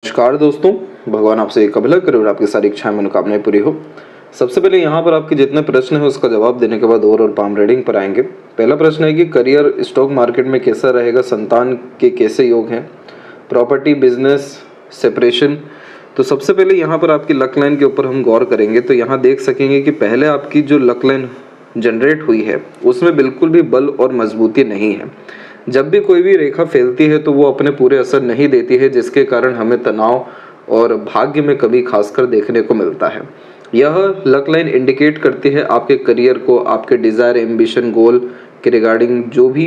नमस्कार दोस्तों, भगवान आपसे एक अभिलग करे और आपकी सारी इच्छाएं मनोकामनाएं पूरी हो। सबसे पहले यहाँ पर आपके जितने प्रश्न है उसका जवाब देने के बाद और पाम रीडिंग पर आएंगे। पहला प्रश्न है कि करियर स्टॉक मार्केट में कैसा रहेगा, संतान के कैसे योग हैं, प्रॉपर्टी, बिजनेस, सेपरेशन। तो सबसे पहले यहाँ पर आपकी लक लाइन के ऊपर हम गौर करेंगे तो यहाँ देख सकेंगे कि पहले आपकी जो लक लाइन जनरेट हुई है उसमें बिल्कुल भी बल और मजबूती नहीं है। जब भी कोई भी रेखा फैलती है तो वो अपने पूरे असर नहीं देती है, जिसके कारण हमें तनाव और भाग्य में कमी खासकर देखने को मिलता है। यह लक लाइन इंडिकेट करती है आपके करियर को, आपके डिज़ायर, एम्बिशन, गोल के रिगार्डिंग जो भी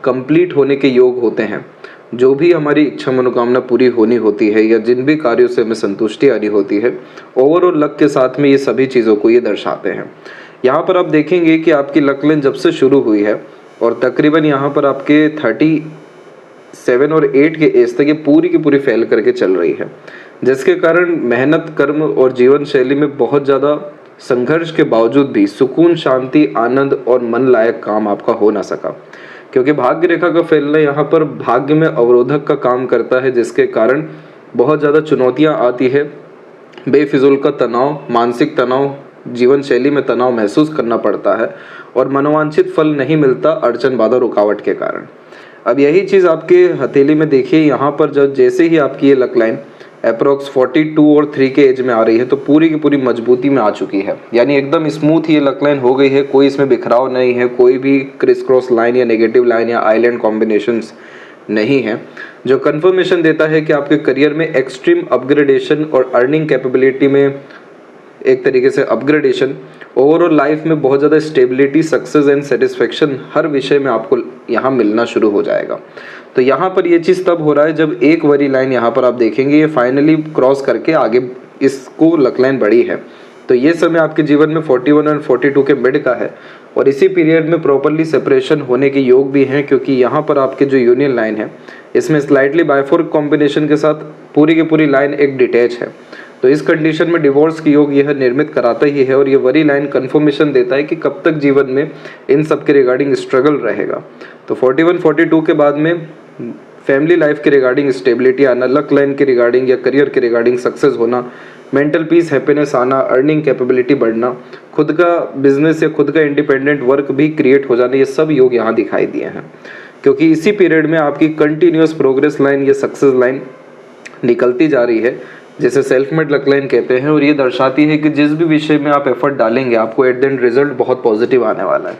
कंप्लीट होने के योग होते हैं, जो भी हमारी इच्छा मनोकामना पूरी होनी होती है या जिन भी कार्यों से हमें संतुष्टि आनी होती है, ओवरऑल लक के साथ में ये सभी चीज़ों को ये दर्शाते हैं। यहाँ पर आप देखेंगे कि आपकी लक लाइन जब से शुरू हुई है और तकरीबन यहाँ पर आपके 37 और 8 के एज तक ये पूरी की पूरी फैल करके चल रही है, जिसके कारण मेहनत, कर्म और जीवन शैली में बहुत ज़्यादा संघर्ष के बावजूद भी सुकून, शांति, आनंद और मन लायक काम आपका हो ना सका, क्योंकि भाग्य रेखा का फैलना यहाँ पर भाग्य में अवरोधक का काम करता है, जिसके कारण बहुत ज़्यादा चुनौतियाँ आती है, बेफिजूल का तनाव, मानसिक तनाव, जीवन शैली में तनाव महसूस करना पड़ता है और मनोवांछित फल नहीं मिलता अड़चन, बाधा, रुकावट के कारण। अब यही चीज़ आपके हथेली में देखिए, यहाँ पर जब जैसे ही आपकी ये लक लाइन अप्रोक्स 42 और 3 के एज में आ रही है तो पूरी की पूरी मजबूती में आ चुकी है, यानी एकदम स्मूथ ये लक लाइन हो गई है, कोई इसमें बिखराव नहीं है, कोई भी क्रिस क्रॉस लाइन या नेगेटिव लाइन या आइलैंड कॉम्बिनेशंस नहीं है, जो कंफर्मेशन देता है कि आपके करियर में एक्सट्रीम अपग्रेडेशन और अर्निंग कैपेबिलिटी में एक तरीके से अपग्रेडेशन, ओवरऑल लाइफ में बहुत ज़्यादा स्टेबिलिटी, सक्सेस एंड सेटिस्फेक्शन हर विषय में आपको यहाँ मिलना शुरू हो जाएगा। तो यहाँ पर ये चीज़ तब हो रहा है जब एक वरी लाइन यहाँ पर आप देखेंगे ये फाइनली क्रॉस करके आगे इसको लक लाइन बढ़ी है। तो ये समय आपके जीवन में 41 और 42 के मिड का है और इसी पीरियड में प्रॉपरली सेपरेशन होने के योग भी हैं, क्योंकि यहाँ पर आपके जो यूनियन लाइन है इसमें स्लाइटली बाइफोर्क कॉम्बिनेशन के साथ पूरी की पूरी लाइन एक डिटैच है। तो इस कंडीशन में डिवोर्स की योग यह निर्मित कराता ही है और ये वरी लाइन कंफर्मेशन देता है कि कब तक जीवन में इन सब के रिगार्डिंग स्ट्रगल रहेगा। तो 41-42 के बाद में फैमिली लाइफ के रिगार्डिंग स्टेबिलिटी आना, लक लाइन के रिगार्डिंग या करियर के रिगार्डिंग सक्सेस होना, मेंटल पीस, हैप्पीनेस आना, अर्निंग कैपेबिलिटी बढ़ना, खुद का बिजनेस या खुद का इंडिपेंडेंट वर्क भी क्रिएट हो जाना, ये सब योग यहाँ दिखाई दिए हैं, क्योंकि इसी पीरियड में आपकी कंटिन्यूस प्रोग्रेस लाइन या सक्सेस लाइन निकलती जा रही है, जिसे सेल्फ मेड लक लाइन कहते हैं। और ये दर्शाती है कि जिस भी विषय में आप एफर्ट डालेंगे आपको एट द एंड रिजल्ट बहुत पॉजिटिव आने वाला है।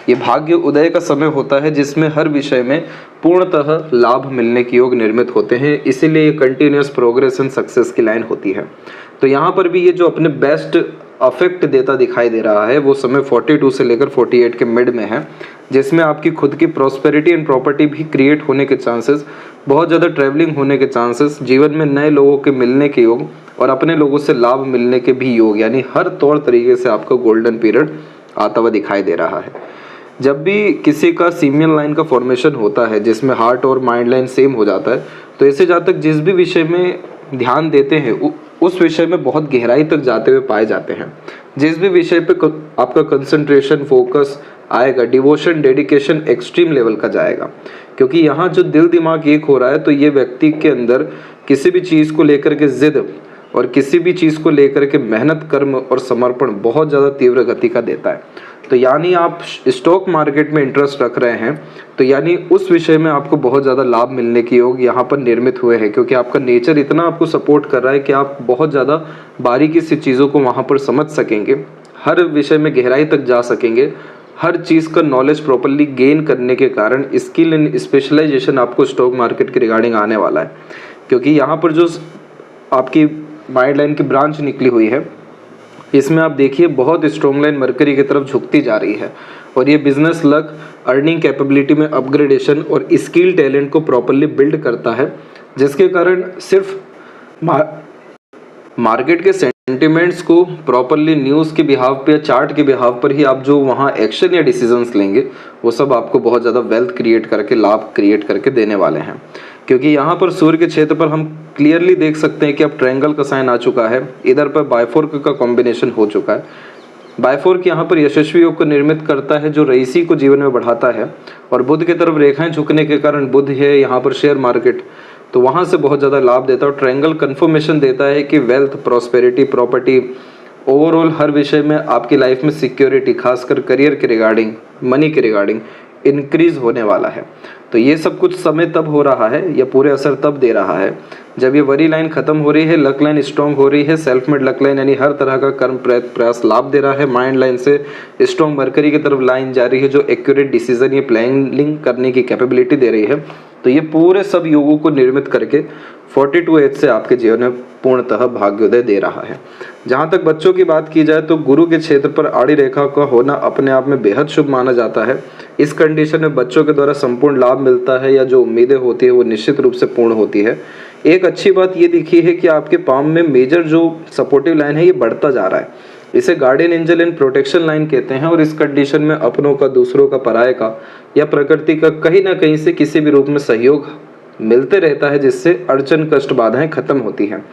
ये भाग्य उदय का समय होता है जिसमें हर विषय में पूर्णतः लाभ मिलने के योग निर्मित होते हैं, इसीलिए ये कंटिन्यूस प्रोग्रेस एंड सक्सेस की लाइन होती है। तो यहाँ पर भी ये जो अपने बेस्ट अफेक्ट देता दिखाई दे रहा है वो समय 42 से लेकर 48 के मिड में है, जिसमें आपकी खुद की प्रॉस्पेरिटी एंड प्रॉपर्टी भी क्रिएट होने के चांसेस, बहुत ज़्यादा ट्रैवलिंग होने के चांसेस, जीवन में नए लोगों के मिलने के योग और अपने लोगों से लाभ मिलने के भी योग, यानी हर तौर तरीके से आपका गोल्डन पीरियड आता हुआ दिखाई दे रहा है। जब भी किसी का सीमियन लाइन का फॉर्मेशन होता है जिसमें हार्ट और माइंड लाइन सेम हो जाता है, तो ऐसे जातक जिस भी विषय में ध्यान देते हैं उस विषय में बहुत गहराई तक जाते हुए पाए जाते हैं। जिस भी विषय पे आपका कंसंट्रेशन, फोकस आएगा, डिवोशन, डेडिकेशन एक्सट्रीम लेवल का जाएगा, क्योंकि यहाँ जो दिल दिमाग एक हो रहा है तो ये व्यक्ति के अंदर किसी भी चीज़ को लेकर के जिद और किसी भी चीज़ को लेकर के मेहनत, कर्म और समर्पण बहुत ज़्यादा तीव्र गति का देता है। तो यानी आप स्टॉक मार्केट में इंटरेस्ट रख रहे हैं तो यानी उस विषय में आपको बहुत ज़्यादा लाभ मिलने के योग यहाँ पर निर्मित हुए हैं, क्योंकि आपका नेचर इतना आपको सपोर्ट कर रहा है कि आप बहुत ज़्यादा बारीकी से चीज़ों को वहाँ पर समझ सकेंगे, हर विषय में गहराई तक जा सकेंगे, हर चीज़ का नॉलेज प्रॉपरली गेन करने के कारण स्किल एंड स्पेशलाइजेशन आपको स्टॉक मार्केट के रिगार्डिंग आने वाला है। क्योंकि यहाँ पर जो आपकी माइंड लाइन की ब्रांच निकली हुई है इसमें आप देखिए बहुत स्ट्रॉन्ग लाइन मरकरी की तरफ झुकती जा रही है और ये बिजनेस, लक, अर्निंग कैपेबिलिटी में अपग्रेडेशन और स्किल टैलेंट को प्रॉपरली बिल्ड करता है, जिसके कारण सिर्फ मार्केट के सेंटिमेंट्स को प्रॉपरली न्यूज़ के बिहाव पे या चार्ट के बिहाव पर ही आप जो वहाँ एक्शन या डिसीजंस लेंगे वो सब आपको बहुत ज़्यादा वेल्थ क्रिएट करके, लाभ क्रिएट करके देने वाले हैं। क्योंकि यहाँ पर सूर्य के क्षेत्र पर हम क्लियरली देख सकते हैं कि अब ट्रायंगल का साइन आ चुका है, इधर पर बाइफोर्क का कॉम्बिनेशन हो चुका है। बाइफोर्क यहाँ पर यशस्वी योग को निर्मित करता है जो रईसी को जीवन में बढ़ाता है और बुध की तरफ रेखाएं झुकने के कारण बुध है यहाँ पर शेयर मार्केट तो वहाँ से बहुत ज़्यादा लाभ देता है। और ट्रायंगल कन्फर्मेशन देता है कि वेल्थ, प्रॉस्पेरिटी, प्रॉपर्टी, ओवरऑल हर विषय में आपकी लाइफ में सिक्योरिटी, खासकर करियर के रिगार्डिंग, मनी के रिगार्डिंग इंक्रीज होने वाला है। तो ये सब कुछ समय तब हो रहा है या पूरे असर तब दे रहा है जब ये वरी लाइन खत्म हो रही है, लक लाइन स्ट्रॉन्ग हो रही है, सेल्फ मेड लक लाइन यानी हर तरह का कर्म प्रयास लाभ दे रहा है, माइंड लाइन से स्ट्रॉन्ग मरकरी की तरफ लाइन जा रही है जो एक्यूरेट डिसीजन ये प्लानिंग करने की कैपेबिलिटी दे रही है। तो ये पूरे सब योगों को निर्मित करके 42 एज से आपके जीवन में पूर्णतः भाग्योदय दे रहा है। जहाँ तक बच्चों की बात की जाए तो गुरु के क्षेत्र पर आड़ी रेखा का होना अपने आप में बेहद शुभ माना जाता है। इस कंडीशन में बच्चों के द्वारा संपूर्ण लाभ मिलता है या जो उम्मीदें होती है वो निश्चित रूप से पूर्ण होती है। एक अच्छी बात ये दिखी है कि आपके पाम में मेजर जो सपोर्टिव लाइन है ये बढ़ता जा रहा है। इसे guardian angel and protection line कहते हैं। और इस कंडीशन में अपनों का, दूसरों का, पराये का या प्रकृति का कहीं ना कहीं से किसी भी रूप में सहयोग मिलते रहता है, जिससे अड़चन, कष्ट, बाधाएं खत्म होती हैं।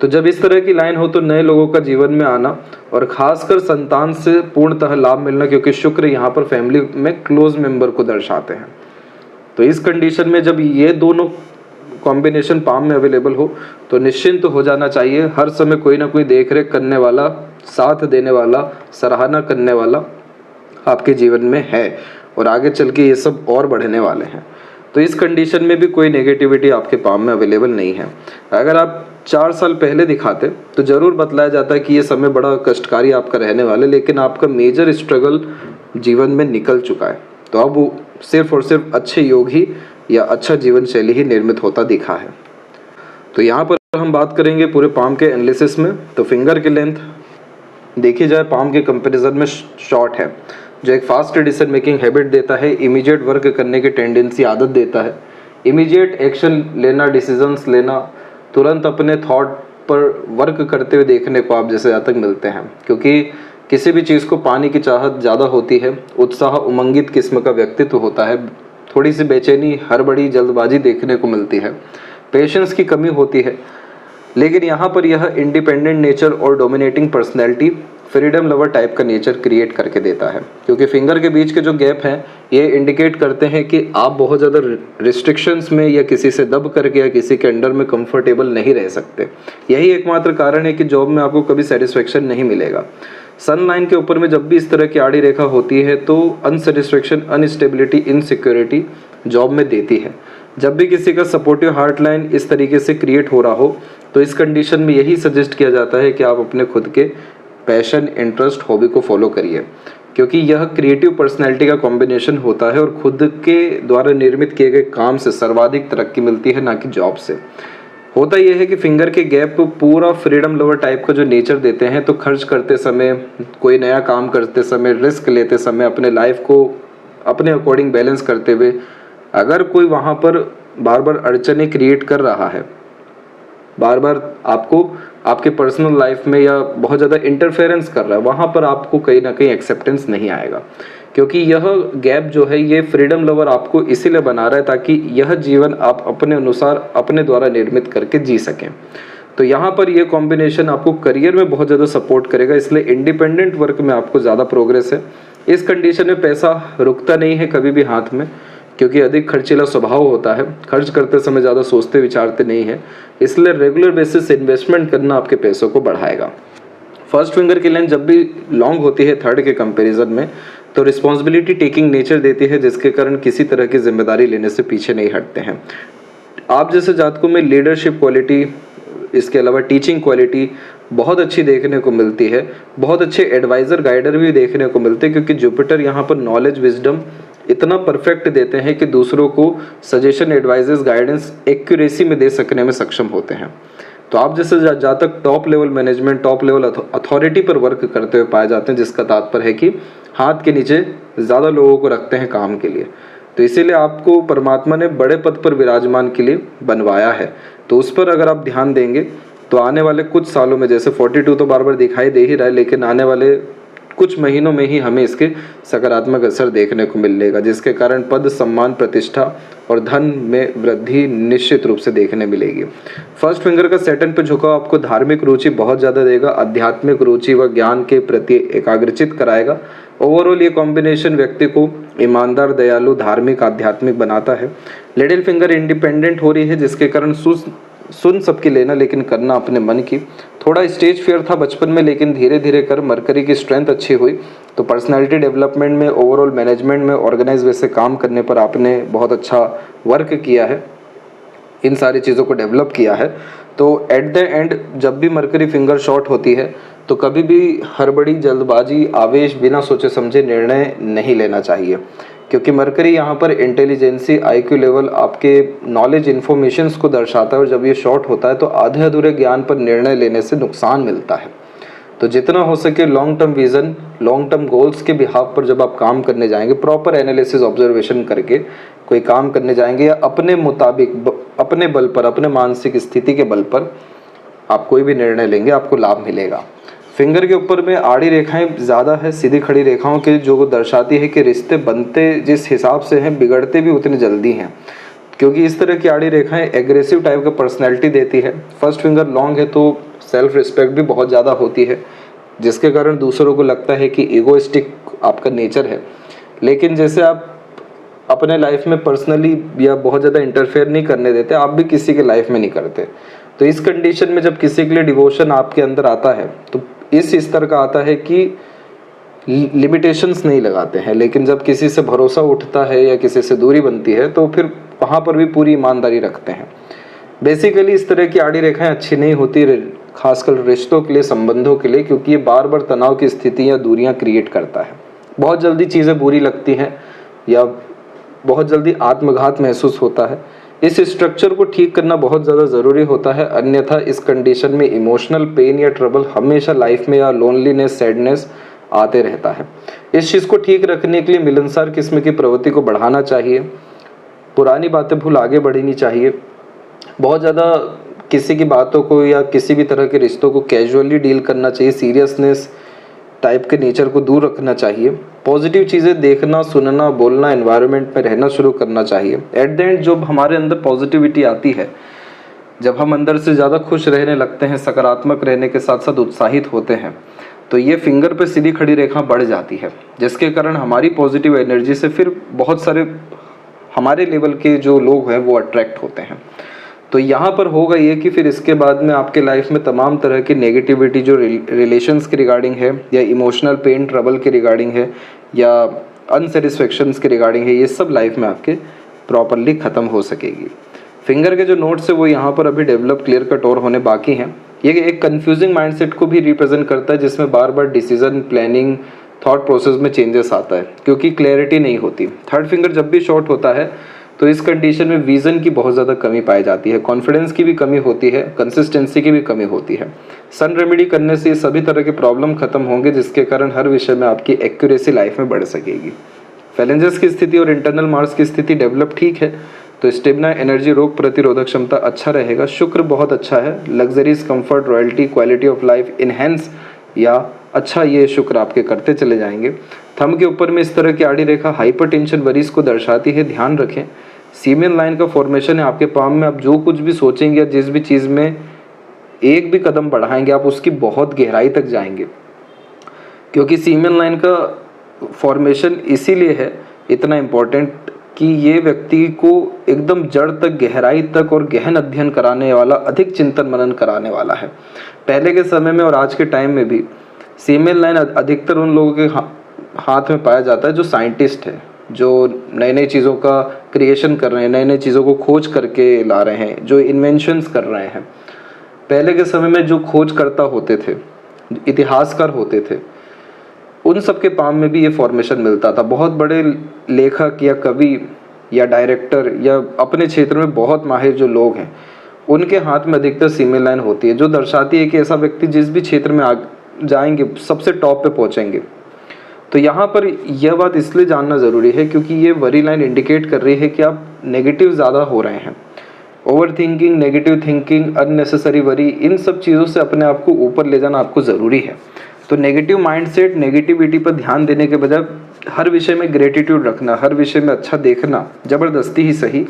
तो जब इस तरह की लाइन हो तो नए लोगों का जीवन में आना और खासकर संतान से पूर्णतः लाभ मिलना, क्योंकि शुक्र यहाँ पर फैमिली में क्लोज मेंबर को दर्शाते हैं। तो इस कंडीशन में जब ये दोनों कॉम्बिनेशन पाम में अवेलेबल हो तो निश्चिंत हो जाना चाहिए। हर समय कोई ना कोई देख रेख करने वाला, साथ देने वाला, सराहना करने वाला आपके जीवन में है और आगे चल के ये सब और बढ़ने वाले हैं। तो इस कंडीशन में भी कोई नेगेटिविटी आपके पाम में अवेलेबल नहीं है। अगर आप 4 साल पहले दिखाते तो ज़रूर बतलाया जाता है कि ये समय बड़ा कष्टकारी आपका रहने वाला है, लेकिन आपका मेजर स्ट्रगल जीवन में निकल चुका है। तो अब वो सिर्फ और सिर्फ अच्छे योग ही या अच्छा जीवन शैली ही निर्मित होता दिखा है। तो यहाँ पर हम बात करेंगे पूरे पाम के एनालिसिस में। तो फिंगर की लेंथ देखी जाए पाम के कंपैरिजन में शॉर्ट है, जो एक फास्ट डिसीजन मेकिंग हैबिट देता है, इमीडिएट वर्क करने की टेंडेंसी, आदत देता है, इमीडिएट एक्शन लेना, डिसीजंस लेना, तुरंत अपने थॉट पर वर्क करते हुए देखने को आप जैसे ज़्यादा तक मिलते हैं। क्योंकि किसी भी चीज़ को पाने की चाहत ज़्यादा होती है, उत्साह, उमंगित किस्म का व्यक्तित्व होता है, थोड़ी सी बेचैनी, हड़बड़ी, जल्दबाजी देखने को मिलती है, पेशेंस की कमी होती है। लेकिन यहाँ पर यह इंडिपेंडेंट नेचर और dominating personality, freedom lover type का नेचर क्रिएट करके देता है। क्योंकि फिंगर के बीच के जो गैप हैं ये इंडिकेट करते हैं कि आप बहुत ज़्यादा रिस्ट्रिक्शंस में या किसी से दब करके या किसी के अंडर में कंफर्टेबल नहीं रह सकते। यही एकमात्र कारण है कि जॉब में आपको कभी सेटिस्फेक्शन नहीं मिलेगा। सन लाइन के ऊपर में जब भी इस तरह की आड़ी रेखा होती है तो अनसेटिस्फेक्शन, अनस्टेबिलिटी, इनसिक्योरिटी जॉब में देती है। जब भी किसी का सपोर्टिव हार्ट लाइन इस तरीके से क्रिएट हो रहा हो तो इस कंडीशन में यही सजेस्ट किया जाता है कि आप अपने खुद के पैशन, इंटरेस्ट, हॉबी को फॉलो करिए। क्योंकि यह क्रिएटिव पर्सनैलिटी का कॉम्बिनेशन होता है और खुद के द्वारा निर्मित किए गए काम से सर्वाधिक तरक्की मिलती है, ना कि जॉब से। होता यह है कि फिंगर के गैप पूरा फ्रीडम लवर टाइप का जो नेचर देते हैं, तो खर्च करते समय, कोई नया काम करते समय, रिस्क लेते समय, अपने लाइफ को अपने अकॉर्डिंग बैलेंस करते हुए अगर कोई वहाँ पर बार बार अड़चने क्रिएट कर रहा है, बार बार आपको आपके पर्सनल लाइफ में या बहुत ज़्यादा इंटरफेरेंस कर रहा है, वहाँ पर आपको कहीं ना कहीं एक्सेप्टेंस नहीं आएगा। क्योंकि यह गैप जो है ये फ्रीडम लवर आपको इसीलिए बना रहा है ताकि यह जीवन आप अपने अनुसार, अपने द्वारा निर्मित करके जी सकें। तो यहाँ पर यह कॉम्बिनेशन आपको करियर में बहुत ज़्यादा सपोर्ट करेगा, इसलिए इंडिपेंडेंट वर्क में आपको ज़्यादा प्रोग्रेस है। इस कंडीशन में पैसा रुकता नहीं है कभी भी हाथ में, क्योंकि अधिक खर्चीला स्वभाव होता है, खर्च करते समय ज़्यादा सोचते विचारते नहीं है, इसलिए रेगुलर बेसिस से इन्वेस्टमेंट करना आपके पैसों को बढ़ाएगा। फर्स्ट फिंगर की लाइन जब भी लॉन्ग होती है थर्ड के कंपैरिजन में तो रिस्पॉन्सिबिलिटी टेकिंग नेचर देती है, जिसके कारण किसी तरह की जिम्मेदारी लेने से पीछे नहीं हटते हैं। आप जैसे जातकों में लीडरशिप क्वालिटी, इसके अलावा टीचिंग क्वालिटी बहुत अच्छी देखने को मिलती है। बहुत अच्छे एडवाइज़र, गाइडर भी देखने को मिलते हैं, क्योंकि जुपिटर यहाँ पर नॉलेज, विजडम इतना परफेक्ट देते हैं कि दूसरों को सजेशन, एडवाइजेस, गाइडेंस एक्यूरेसी में दे सकने में सक्षम होते हैं। तो आप जैसे जहाँ तक top level management, top level authority पर वर्क करते हुए पाए जाते हैं, जिसका तात्पर्य है कि हाथ के नीचे ज़्यादा लोगों को रखते हैं काम के लिए। तो इसीलिए आपको परमात्मा ने बड़े पद पर विराजमान के लिए बनवाया है। तो उस पर अगर आप ध्यान देंगे तो आने वाले कुछ सालों में, जैसे 42 तो बार बार दिखाई दे ही रहा है, लेकिन आने वाले कुछ महीनों में ही हमें इसके सकारात्मक असर देखने को मिलेगा, जिसके कारण पद, सम्मान, प्रतिष्ठा और धन में वृद्धि निश्चित रूप से देखने मिलेगी। फर्स्ट फिंगर का सैटर्न पे झुकाव आपको धार्मिक रुचि बहुत ज़्यादा देगा, आध्यात्मिक रुचि व ज्ञान के प्रति एकाग्रचित कराएगा ओवरऑल ये कॉम्बिनेशन व्यक्ति को ईमानदार, दयालु, धार्मिक, आध्यात्मिक बनाता है। लिटिल फिंगर इंडिपेंडेंट हो रही है जिसके कारण सुन सबकी लेना लेकिन करना अपने मन की। थोड़ा स्टेज फियर था बचपन में लेकिन धीरे धीरे कर मरकरी की स्ट्रेंथ अच्छी हुई तो पर्सनालिटी डेवलपमेंट में, ओवरऑल मैनेजमेंट में, ऑर्गेनाइज वे से काम करने पर आपने बहुत अच्छा वर्क किया है, इन सारी चीज़ों को डेवलप किया है। तो एट द एंड जब भी मरकरी फिंगर शॉट होती है तो कभी भी हड़बड़ी, जल्दबाजी, आवेश, बिना सोचे समझे निर्णय नहीं लेना चाहिए, क्योंकि मरकरी यहाँ पर इंटेलिजेंसी, आईक्यू लेवल, आपके नॉलेज, इन्फॉर्मेशंस को दर्शाता है और जब ये शॉर्ट होता है तो आधे अधूरे ज्ञान पर निर्णय लेने से नुकसान मिलता है। तो जितना हो सके long term vision, long term goals के बिहाफ पर जब आप काम करने जाएंगे, प्रॉपर एनालिसिस, ऑब्जर्वेशन करके कोई काम करने जाएंगे या अपने मुताबिक, अपने बल पर, अपने मानसिक स्थिति के बल पर आप कोई भी निर्णय लेंगे, आपको लाभ मिलेगा। फिंगर के ऊपर में आड़ी रेखाएं ज़्यादा है, सीधी खड़ी रेखाओं के, जो दर्शाती है कि रिश्ते बनते जिस हिसाब से हैं बिगड़ते भी उतनी जल्दी हैं, क्योंकि इस तरह की आड़ी रेखाएं एग्रेसिव टाइप का पर्सनैलिटी देती है। फर्स्ट फिंगर लॉन्ग है तो सेल्फ रिस्पेक्ट भी बहुत ज़्यादा होती है, जिसके कारण दूसरों को लगता है कि ईगोइस्टिक आपका नेचर है। लेकिन जैसे आप अपने लाइफ में पर्सनली या बहुत ज़्यादा इंटरफेयर नहीं करने देते, आप भी किसी के लाइफ में नहीं करते। तो इस कंडीशन में जब किसी के लिए डिवोशन आपके अंदर आता है तो इस स्तर का आता है कि लिमिटेशंस नहीं लगाते हैं। लेकिन जब किसी से भरोसा उठता है या किसी से दूरी बनती है तो फिर वहाँ पर भी पूरी ईमानदारी रखते हैं। बेसिकली इस तरह की आड़ी रेखाएं अच्छी नहीं होती, खासकर रिश्तों के लिए, संबंधों के लिए, क्योंकि ये बार बार तनाव की स्थिति या दूरियां क्रिएट करता है। बहुत जल्दी चीज़ें बुरी लगती हैं या बहुत जल्दी आत्मघात महसूस होता है। इस स्ट्रक्चर को ठीक करना बहुत ज़्यादा ज़रूरी होता है, अन्यथा इस कंडीशन में इमोशनल पेन या ट्रबल हमेशा लाइफ में, या लोनलीनेस, सैडनेस आते रहता है। इस चीज़ को ठीक रखने के लिए मिलनसार किस्म की प्रवृत्ति को बढ़ाना चाहिए, पुरानी बातें भूल आगे बढ़नी चाहिए, बहुत ज़्यादा किसी की बातों को या किसी भी तरह के रिश्तों को कैजुअली डील करना चाहिए, सीरियसनेस टाइप के नेचर को दूर रखना चाहिए, पॉजिटिव चीज़ें देखना, सुनना, बोलना, एनवायरनमेंट में रहना शुरू करना चाहिए। एट द एंड जब हमारे अंदर पॉजिटिविटी आती है, जब हम अंदर से ज़्यादा खुश रहने लगते हैं, सकारात्मक रहने के साथ साथ उत्साहित होते हैं, तो ये फिंगर पे सीधी खड़ी रेखा बढ़ जाती है, जिसके कारण हमारी पॉजिटिव एनर्जी से फिर बहुत सारे हमारे लेवल के जो लोग हैं वो अट्रैक्ट होते हैं। तो यहाँ पर होगा ये कि फिर इसके बाद में आपके लाइफ में तमाम तरह की नेगेटिविटी जो रिलेशंस के रिगार्डिंग है, या इमोशनल पेन, ट्रबल के रिगार्डिंग है, या अनसेटिस्फेक्शंस के रिगार्डिंग है, ये सब लाइफ में आपके प्रॉपरली ख़त्म हो सकेगी। फिंगर के जो नोट्स है वो यहाँ पर अभी डेवलप, क्लियर कट और होने बाकी हैं। ये एक कन्फ्यूजिंग माइंडसेट को भी रिप्रेजेंट करता है, जिसमें बार बार डिसीजन, प्लानिंग, थॉट प्रोसेस में चेंजेस आता है, क्योंकि क्लैरिटी नहीं होती। थर्ड फिंगर जब भी शॉर्ट होता है तो इस कंडीशन में विजन की बहुत ज़्यादा कमी पाई जाती है, कॉन्फिडेंस की भी कमी होती है, कंसिस्टेंसी की भी कमी होती है। सन रेमेडी करने से सभी तरह के प्रॉब्लम खत्म होंगे, जिसके कारण हर विषय में आपकी एक्यूरेसी लाइफ में बढ़ सकेगी। फैलेंजर्स की स्थिति और इंटरनल मार्स की स्थिति डेवलप ठीक है तो स्टेमिना, एनर्जी, रोग प्रतिरोधक क्षमता अच्छा रहेगा। शुक्र बहुत अच्छा है, luxuries, comfort, royalty, quality of life enhance या अच्छा ये शुक्र आपके करते चले जाएंगे। थंब के ऊपर में इस तरह की आड़ी रेखा हाइपरटेंशन, वरीज को दर्शाती है, ध्यान रखें। सीमेन लाइन का फॉर्मेशन है आपके पाम में, आप जो कुछ भी सोचेंगे या जिस भी चीज़ में एक भी कदम बढ़ाएंगे आप उसकी बहुत गहराई तक जाएंगे, क्योंकि सीमेन लाइन का फॉर्मेशन इसीलिए है इतना इम्पोर्टेंट कि ये व्यक्ति को एकदम जड़ तक, गहराई तक और गहन अध्ययन कराने वाला, अधिक चिंतन मनन कराने वाला है। पहले के समय में और आज के टाइम में भी सीमेन लाइन अधिकतर उन लोगों के हाथ में पाया जाता है जो साइंटिस्ट है, जो नई नई चीज़ों का क्रिएशन कर रहे हैं, नई नई चीज़ों को खोज करके ला रहे हैं, जो इन्वेंशंस कर रहे हैं। पहले के समय में जो खोजकर्ता होते थे, इतिहासकार होते थे, उन सब के पाम में भी ये फॉर्मेशन मिलता था। बहुत बड़े लेखक या कवि या डायरेक्टर या अपने क्षेत्र में बहुत माहिर जो लोग हैं, उनके हाथ में अधिकतर सीमेन लाइन होती है, जो दर्शाती है कि ऐसा व्यक्ति जिस भी क्षेत्र में जाएंगे सबसे टॉप पे पहुंचेंगे। तो यहाँ पर यह बात इसलिए जानना ज़रूरी है क्योंकि ये वरी लाइन इंडिकेट कर रही है कि आप नेगेटिव ज़्यादा हो रहे हैं। Over thinking, negative thinking, unnecessary worry, इन सब चीज़ों से अपने आप को ऊपर ले जाना आपको ज़रूरी है। तो नेगेटिव माइंडसेट, नेगेटिविटी पर ध्यान देने के बजाय हर विषय में ग्रेटिट्यूड रखना, हर विषय में अच्छा देखना, ज़बरदस्ती ही सही,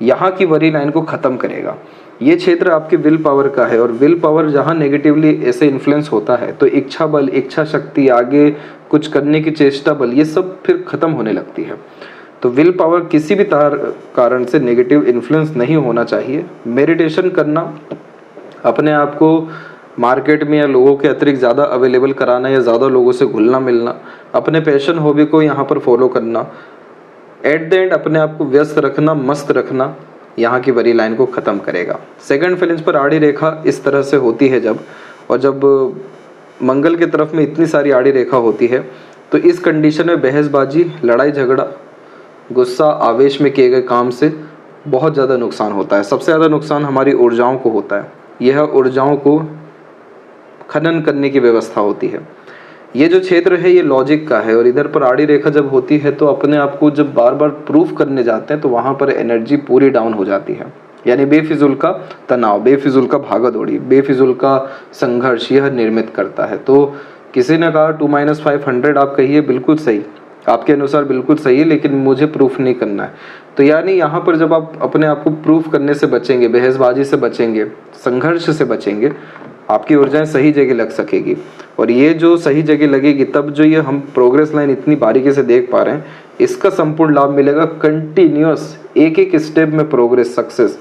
यहाँ की वरी लाइन को ख़त्म करेगा। ये क्षेत्र आपके विल पावर का है, और विल पावर जहाँ नेगेटिवली ऐसे इन्फ्लुएंस होता है तो इच्छा बल, इच्छा शक्ति, आगे कुछ करने की चेष्टा बल, ये सब फिर खत्म होने लगती है। तो विल पावर किसी भी कारण से नेगेटिव इन्फ्लुएंस नहीं होना चाहिए। मेडिटेशन करना, अपने आप को मार्केट में या लोगों के अतिरिक्त ज़्यादा अवेलेबल कराना या ज़्यादा लोगों से घुलना मिलना, अपने पैशन हॉबी को यहाँ पर फॉलो करना, एट द एंड अपने आप को व्यस्त रखना, मस्त रखना, यहाँ की बड़ी लाइन को ख़त्म करेगा। सेकंड फ्लेंज पर आड़ी रेखा इस तरह से होती है जब मंगल की तरफ में इतनी सारी आड़ी रेखा होती है, तो इस कंडीशन में बहसबाजी, लड़ाई झगड़ा, गुस्सा, आवेश में किए गए काम से बहुत ज़्यादा नुकसान होता है। सबसे ज़्यादा नुकसान हमारी ऊर्जाओं को होता है। यह ऊर्जाओं को खनन करने की व्यवस्था होती है। ये जो क्षेत्र है ये लॉजिक का है, और इधर पर आड़ी रेखा जब होती है तो अपने आप को जब बार बार प्रूफ करने जाते हैं तो वहाँ पर एनर्जी पूरी डाउन हो जाती है। यानी बेफिजुल का तनाव, बेफिजुल का भागा दौड़ी, बेफिजुल का संघर्ष यह निर्मित करता है। तो किसी ने कहा 2-500 आप कहिए, बिल्कुल सही, आपके अनुसार बिल्कुल सही है, लेकिन मुझे प्रूफ नहीं करना है। तो यानी यहाँ पर जब आप अपने आप को प्रूफ करने से बचेंगे, बहसबाजी से बचेंगे, संघर्ष से बचेंगे, आपकी ऊर्जाएं सही जगह लग सकेगी। और ये जो सही जगह लगेगी तब जो ये हम प्रोग्रेस लाइन इतनी बारीकी से देख पा रहे हैं, इसका संपूर्ण लाभ मिलेगा कंटिन्यूअस, एक एक स्टेप में प्रोग्रेस, सक्सेस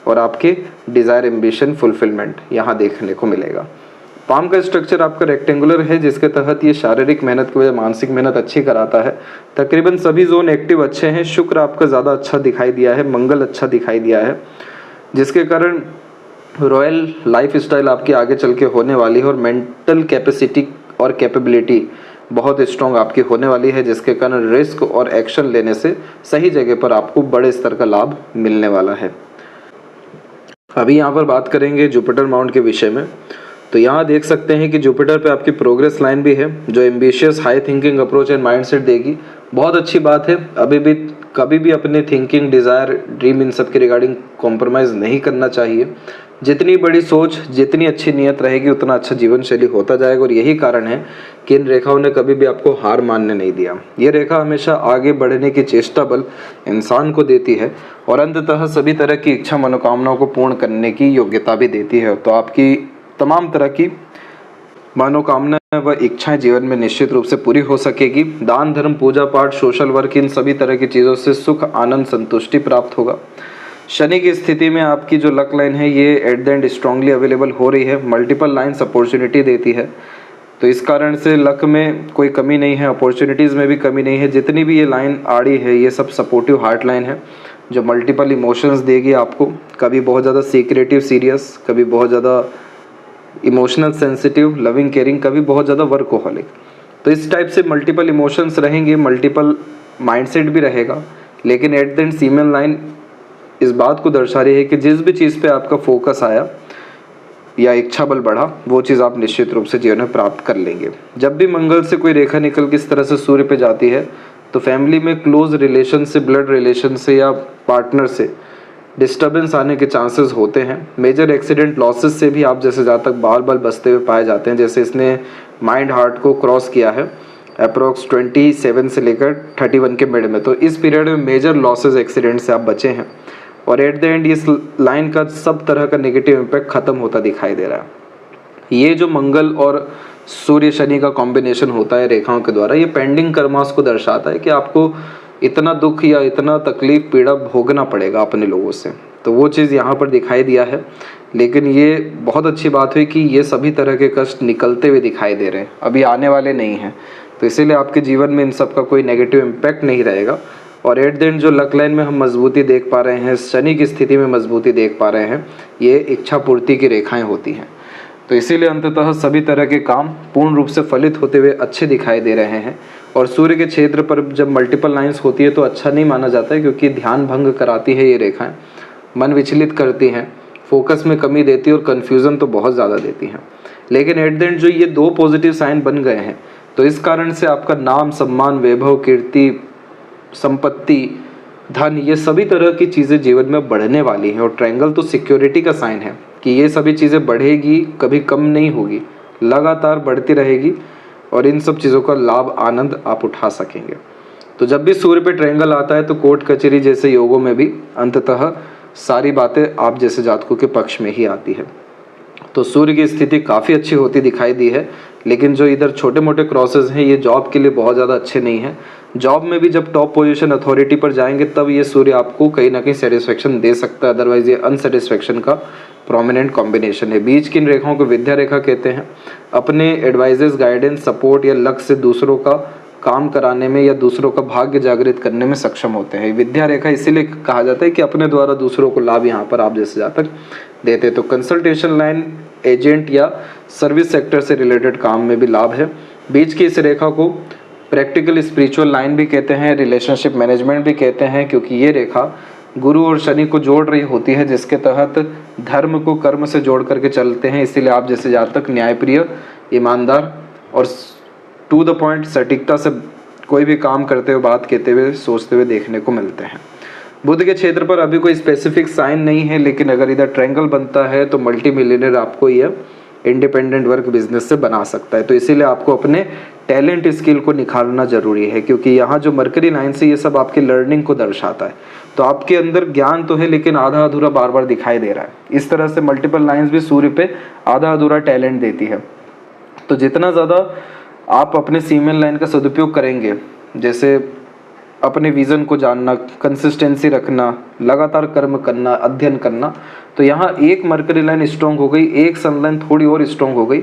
और आपके डिज़ायर, एम्बिशन, फुलफिलमेंट यहाँ देखने को मिलेगा। पाम का स्ट्रक्चर आपका रेक्टेंगुलर है, जिसके तहत ये शारीरिक मेहनत की वजह मानसिक मेहनत अच्छी कराता है। तकरीबन सभी जोन एक्टिव अच्छे हैं। शुक्र आपका ज़्यादा अच्छा दिखाई दिया है, मंगल अच्छा दिखाई दिया है, जिसके कारण रॉयल लाइफ स्टाइल आपकी आगे चल के होने वाली है। और मेंटल कैपेसिटी और कैपेबिलिटी बहुत स्ट्रॉन्ग आपकी होने वाली है, जिसके कारण रिस्क और एक्शन लेने से सही जगह पर आपको बड़े स्तर का लाभ मिलने वाला है। अभी यहाँ पर बात करेंगे जुपिटर माउंट के विषय में। तो यहाँ देख सकते हैं कि जुपिटर पे आपकी प्रोग्रेस लाइन भी है, जो ambitious, high thinking approach and mindset देगी। बहुत अच्छी बात है। अभी भी कभी भी अपने थिंकिंग, डिज़ायर, ड्रीम इन सब के रिगार्डिंग कॉम्प्रोमाइज़ नहीं करना चाहिए। जितनी बड़ी सोच, जितनी अच्छी नीयत रहेगी, उतना अच्छा जीवन शैली होता जाएगा। और यही कारण है कि इन रेखाओं ने कभी भी आपको हार मानने नहीं दिया। ये रेखा हमेशा आगे बढ़ने की चेष्टा बल इंसान को देती है और अंततः सभी तरह की इच्छा, मनोकामनाओं को पूर्ण करने की योग्यता भी देती है। तो आपकी तमाम तरह की मनोकामनाएं व इच्छाएं जीवन में निश्चित रूप से पूरी हो सकेगी। दान, धर्म, पूजा पाठ, सोशल वर्क, इन सभी तरह की चीज़ों से सुख, आनंद, संतुष्टि प्राप्त होगा। शनि की स्थिति में आपकी जो लक लाइन है ये eight the and strongly available हो रही है, मल्टीपल लाइन्स अपॉर्चुनिटी देती है। तो इस कारण से लक में कोई कमी नहीं है, अपॉर्चुनिटीज़ में भी कमी नहीं है। जितनी भी ये लाइन आड़ी है ये सब सपोर्टिव हार्ट लाइन है, जो मल्टीपल इमोशंस देगी आपको। कभी बहुत ज़्यादा सीक्रेटिव, सीरियस, कभी बहुत ज़्यादा इमोशनल, सेंसिटिव, लविंग, केयरिंग, कभी बहुत ज़्यादा वर्कहोलिक। तो इस टाइप से मल्टीपल इमोशंस रहेंगे, मल्टीपल माइंडसेट भी रहेगा। लेकिन एट द एंड सीमेन लाइन इस बात को दर्शा रही है कि जिस भी चीज़ पे आपका फोकस आया या इच्छा बल बढ़ा, वो चीज़ आप निश्चित रूप से जीवन में प्राप्त कर लेंगे। जब भी मंगल से कोई रेखा निकल के इस तरह से सूर्य पे जाती है तो फैमिली में क्लोज रिलेशन से, ब्लड रिलेशन से या पार्टनर से डिस्टर्बेंस आने के चांसेस होते हैं। मेजर एक्सीडेंट, लॉसेस से भी आप जैसे जातक बाल बाल बचते हुए पाए जाते हैं। जैसे इसने माइंड हार्ट को क्रॉस किया है अप्रोक्स 27 से लेकर 31 के मिड में, तो इस पीरियड में मेजर लॉसेस, एक्सीडेंट से आप बचे हैं। और एट द एंड इस लाइन का सब तरह का नेगेटिव इम्पैक्ट खत्म होता दिखाई दे रहा है। ये जो मंगल और सूर्य शनि का कॉम्बिनेशन होता है रेखाओं के द्वारा, ये पेंडिंग कर्मास को दर्शाता है कि आपको इतना दुख या इतना तकलीफ, पीड़ा भोगना पड़ेगा अपने लोगों से। तो वो चीज़ यहाँ पर दिखाई दिया है। लेकिन ये बहुत अच्छी बात हुई कि ये सभी तरह के कष्ट निकलते हुए दिखाई दे रहे हैं, अभी आने वाले नहीं हैं। तो इसीलिए आपके जीवन में इन सब का कोई नेगेटिव इम्पैक्ट नहीं रहेगा। और एट द एंड जो लक लाइन में हम मजबूती देख पा रहे हैं, शनि की स्थिति में मजबूती देख पा रहे हैं, ये इच्छा पूर्ति की रेखाएं होती हैं। तो इसीलिए अंततः सभी तरह के काम पूर्ण रूप से फलित होते हुए अच्छे दिखाई दे रहे हैं। और सूर्य के क्षेत्र पर जब मल्टीपल लाइंस होती है तो अच्छा नहीं माना जाता है, क्योंकि ध्यान भंग कराती है ये रेखाएं, मन विचलित करती हैं, फोकस में कमी देती है और कन्फ्यूज़न तो बहुत ज़्यादा देती हैं। लेकिन एट द एंड जो ये दो पॉजिटिव साइन बन गए हैं, तो इस कारण से आपका नाम, सम्मान, वैभव, कीर्ति, संपत्ति, धन, ये सभी तरह की चीज़ें जीवन में बढ़ने वाली हैं। और ट्रायंगल तो सिक्योरिटी का साइन है कि ये सभी चीज़ें बढ़ेगी, कभी कम नहीं होगी, लगातार बढ़ती रहेगी और इन सब चीज़ों का लाभ, आनंद आप उठा सकेंगे। तो जब भी सूर्य पे ट्रायंगल आता है तो कोर्ट कचहरी जैसे योगों में भी अंततः सारी बातें आप जैसे जातकों के पक्ष में ही आती है। तो सूर्य की स्थिति काफ़ी अच्छी होती दिखाई दी है, लेकिन जो इधर छोटे मोटे क्रॉसेस हैं ये जॉब के लिए बहुत ज़्यादा अच्छे नहीं हैं। जॉब में भी जब टॉप पोजीशन अथॉरिटी पर जाएंगे तब ये सूर्य आपको कहीं ना कहीं सेटिस्फेक्शन दे सकता है, अदरवाइज ये अनसेटिस्फेक्शन का प्रोमिनेंट कॉम्बिनेशन है। बीच की इन रेखाओं को विद्या रेखा कहते हैं। अपने एडवाइजेस, गाइडेंस, सपोर्ट या लक्ष्य से दूसरों का काम कराने में या दूसरों का भाग्य जागृत करने में सक्षम होते हैं। विद्या रेखा इसीलिए कहा जाता है कि अपने द्वारा दूसरों को लाभ यहाँ पर आप जैसे जातक देते हैं। तो कंसल्टेशन लाइन, एजेंट या सर्विस सेक्टर से रिलेटेड काम में भी लाभ है। बीच की इस रेखा को प्रैक्टिकल स्पिरिचुअल लाइन भी कहते हैं, रिलेशनशिप मैनेजमेंट भी कहते हैं, क्योंकि ये रेखा गुरु और शनि को जोड़ रही होती है, जिसके तहत धर्म को कर्म से जोड़ करके चलते हैं। इसीलिए आप जैसे जातक न्यायप्रिय, ईमानदार और टू द पॉइंट सटीकता से कोई भी काम करते हुए, बात कहते हुए, सोचते हुए देखने को मिलते हैं। बुध के क्षेत्र पर अभी कोई स्पेसिफिक साइन नहीं है, लेकिन अगर इधर ट्रायंगल बनता है तो मल्टी मिलियनर आपको यह इंडिपेंडेंट वर्क बिजनेस से बना सकता है। तो इसीलिए आपको अपने टैलेंट, स्किल को निखारना जरूरी है, क्योंकि यहाँ जो मरकरी लाइन से ये सब आपकी लर्निंग को दर्शाता है। तो आपके अंदर ज्ञान तो है, लेकिन आधा अधूरा बार बार दिखाई दे रहा है। इस तरह से मल्टीपल लाइन्स भी सूर्य पे आधा अधूरा टैलेंट देती है। तो जितना ज़्यादा आप अपने सीमेन लाइन का सदुपयोग करेंगे, जैसे अपने विज़न को जानना, कंसिस्टेंसी रखना, लगातार कर्म करना, अध्ययन करना, तो यहाँ एक मरकरी लाइन स्ट्रॉन्ग हो गई, एक सन लाइन थोड़ी और स्ट्रॉन्ग हो गई,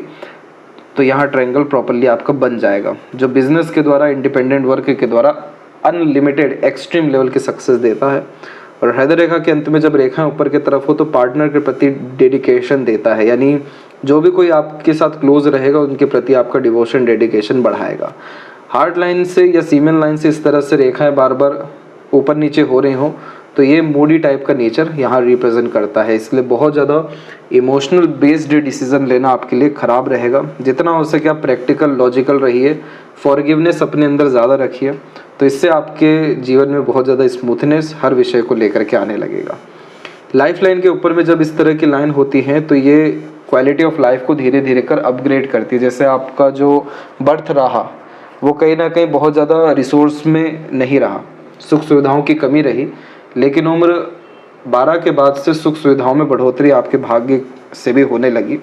तो यहाँ ट्रायंगल प्रॉपरली आपका बन जाएगा, जो बिजनेस के द्वारा, इंडिपेंडेंट वर्क के द्वारा अनलिमिटेड एक्सट्रीम लेवल की सक्सेस देता है। और हृदय रेखा के अंत में जब रेखा ऊपर की तरफ हो तो पार्टनर के प्रति डेडिकेशन देता है, यानी जो भी कोई आपके साथ क्लोज रहेगा उनके प्रति आपका डिवोशन, डेडिकेशन बढ़ाएगा। हार्ट लाइन से या सीमेन लाइन से इस तरह से रेखाएं बार बार ऊपर नीचे हो रही हो तो ये मूडी टाइप का नेचर यहाँ रिप्रेजेंट करता है। इसलिए बहुत ज़्यादा इमोशनल बेस्ड डिसीजन लेना आपके लिए ख़राब रहेगा। जितना हो सके आप प्रैक्टिकल, लॉजिकल रहिए, फॉरगिवनेस अपने अंदर ज़्यादा रखिए, तो इससे आपके जीवन में बहुत ज़्यादा स्मूथनेस हर विषय को लेकर के आने लगेगा। लाइफ लाइन के ऊपर में जब इस तरह की लाइन होती है तो ये क्वालिटी ऑफ लाइफ को धीरे धीरे कर अपग्रेड करती है। जैसे आपका जो बर्थ रहा वो कहीं ना कहीं बहुत ज़्यादा रिसोर्स में नहीं रहा, सुख सुविधाओं की कमी रही, लेकिन उम्र 12 के बाद से सुख सुविधाओं में बढ़ोतरी आपके भाग्य से भी होने लगी।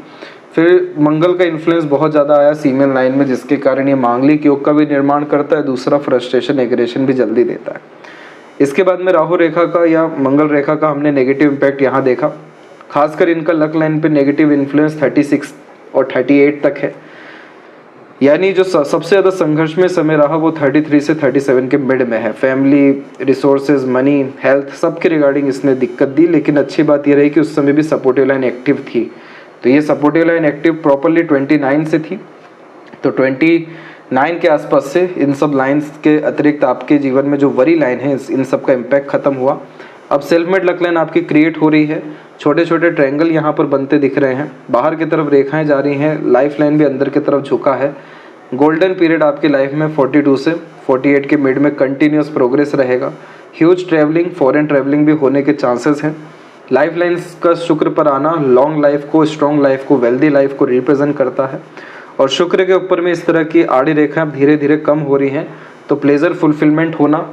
फिर मंगल का इन्फ्लुएंस बहुत ज़्यादा आया सीमेन लाइन में, जिसके कारण ये मांगलिक योग का भी निर्माण करता है। दूसरा, फ्रस्ट्रेशन, एग्रेशन भी जल्दी देता है। इसके बाद में राहु रेखा का या मंगल रेखा का हमने नेगेटिव इम्पैक्ट यहाँ देखा। खासकर इनका लक लाइन पे नेगेटिव इन्फ्लुएंस 36 और 38 तक है, यानी जो सबसे ज़्यादा संघर्ष में समय रहा वो 33 से 37 के मिड में है। फैमिली, रिसोर्सेज, मनी, हेल्थ, सब के रिगार्डिंग इसने दिक्कत दी, लेकिन अच्छी बात ये रही कि उस समय भी सपोर्टिव लाइन एक्टिव थी। तो ये सपोर्टिव लाइन एक्टिव प्रॉपरली 29 से थी, तो 29 के आसपास से इन सब लाइन्स के अतिरिक्त आपके जीवन में जो वरी लाइन है इन सब का इम्पैक्ट खत्म हुआ। अब सेल्फ मेड लक लाइन आपकी क्रिएट हो रही है। छोटे छोटे ट्रायंगल यहाँ पर बनते दिख रहे हैं, बाहर की तरफ रेखाएं जा रही हैं, लाइफ लाइन भी अंदर की तरफ झुका है। गोल्डन पीरियड आपकी लाइफ में 42 से 48 के मिड में कंटिन्यूस प्रोग्रेस रहेगा। ह्यूज ट्रैवलिंग, फॉरेन ट्रैवलिंग भी होने के चांसेस हैं। लाइफ लाइन्स का शुक्र पर आना लॉन्ग लाइफ को, स्ट्रॉन्ग लाइफ को, वेल्दी लाइफ को रिप्रेजेंट करता है। और शुक्र के ऊपर में इस तरह की आड़ी रेखाएं धीरे धीरे कम हो रही हैं, तो प्लेजर फुलफिलमेंट होना,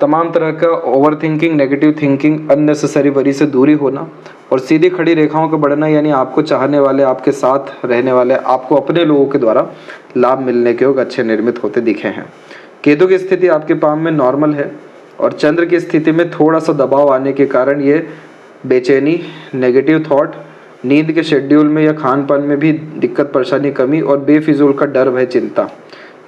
तमाम तरह का over thinking, negative thinking, unnecessary worry से दूरी होना और सीधी खड़ी रेखाओं का बढ़ना, यानी आपको चाहने वाले, आपके साथ रहने वाले, आपको अपने लोगों के द्वारा लाभ मिलने के योग अच्छे निर्मित होते दिखे हैं। केतु की स्थिति आपके पाम में नॉर्मल है और चंद्र की स्थिति में थोड़ा सा दबाव आने के कारण ये बेचैनी, नेगेटिव थॉट, नींद के शेड्यूल में या खान पान में भी दिक्कत, परेशानी, कमी और बेफिजूल का डर, भय, चिंता,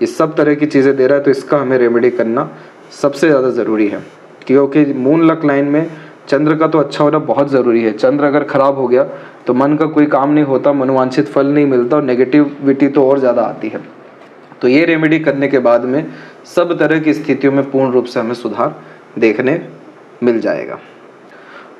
ये सब तरह की चीज़ें दे रहा है। तो इसका हमें रेमेडी करना सबसे ज़्यादा ज़रूरी है, क्योंकि मून लक लाइन में चंद्र का तो अच्छा होना बहुत ज़रूरी है। चंद्र अगर ख़राब हो गया तो मन का कोई काम नहीं होता, मनोवांछित फल नहीं मिलता और नेगेटिविटी तो और ज़्यादा आती है। तो ये रेमेडी करने के बाद में सब तरह की स्थितियों में पूर्ण रूप से हमें सुधार देखने मिल जाएगा।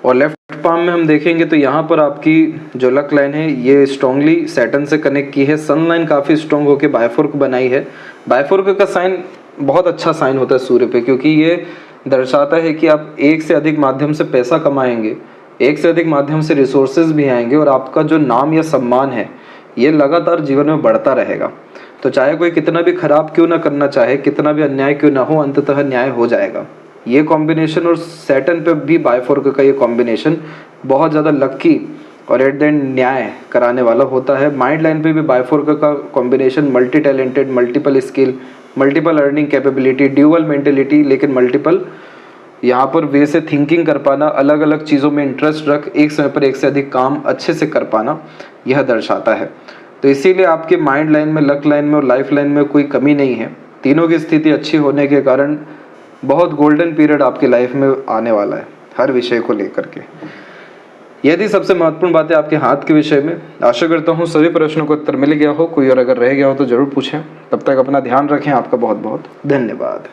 और लेफ्ट पाम में हम देखेंगे तो यहाँ पर आपकी जो लक लाइन है ये स्ट्रांगली सैटर्न से कनेक्ट की है। सन लाइन काफ़ी स्ट्रॉन्ग होकर बायफोर्क बनाई है। बायफोर्क का साइन बहुत अच्छा साइन होता है सूर्य पे, क्योंकि ये दर्शाता है कि आप एक से अधिक माध्यम से पैसा कमाएंगे, एक से अधिक माध्यम से रिसोर्सेज भी आएंगे और आपका जो नाम या सम्मान है ये लगातार जीवन में बढ़ता रहेगा। तो चाहे कोई कितना भी खराब क्यों ना करना चाहे, कितना भी अन्याय क्यों ना हो, अंततः न्याय हो जाएगा। ये कॉम्बिनेशन और सैटर्न पे भी बायफोर्क का ये कॉम्बिनेशन बहुत ज़्यादा लकी और एट द एंड न्याय कराने वाला होता है। माइंड लाइन पे भी बाइफोर का combination multi talented, multiple skill, multiple earning capability, dual mentality, लेकिन मल्टीपल यहाँ पर वे से थिंकिंग कर पाना, अलग अलग चीज़ों में इंटरेस्ट रख एक समय पर एक से अधिक काम अच्छे से कर पाना, यह दर्शाता है। तो इसीलिए आपके माइंड लाइन में, लक लाइन में और लाइफ लाइन में कोई कमी नहीं है। तीनों की स्थिति अच्छी होने के कारण बहुत गोल्डन पीरियड आपकी लाइफ में आने वाला है हर विषय को लेकर के। यदि सबसे महत्वपूर्ण बातें आपके हाथ के विषय में, आशा करता हूँ सभी प्रश्नों को उत्तर मिल गया हो। कोई और अगर रह गया हो तो जरूर पूछें। तब तक अपना ध्यान रखें। आपका बहुत बहुत धन्यवाद।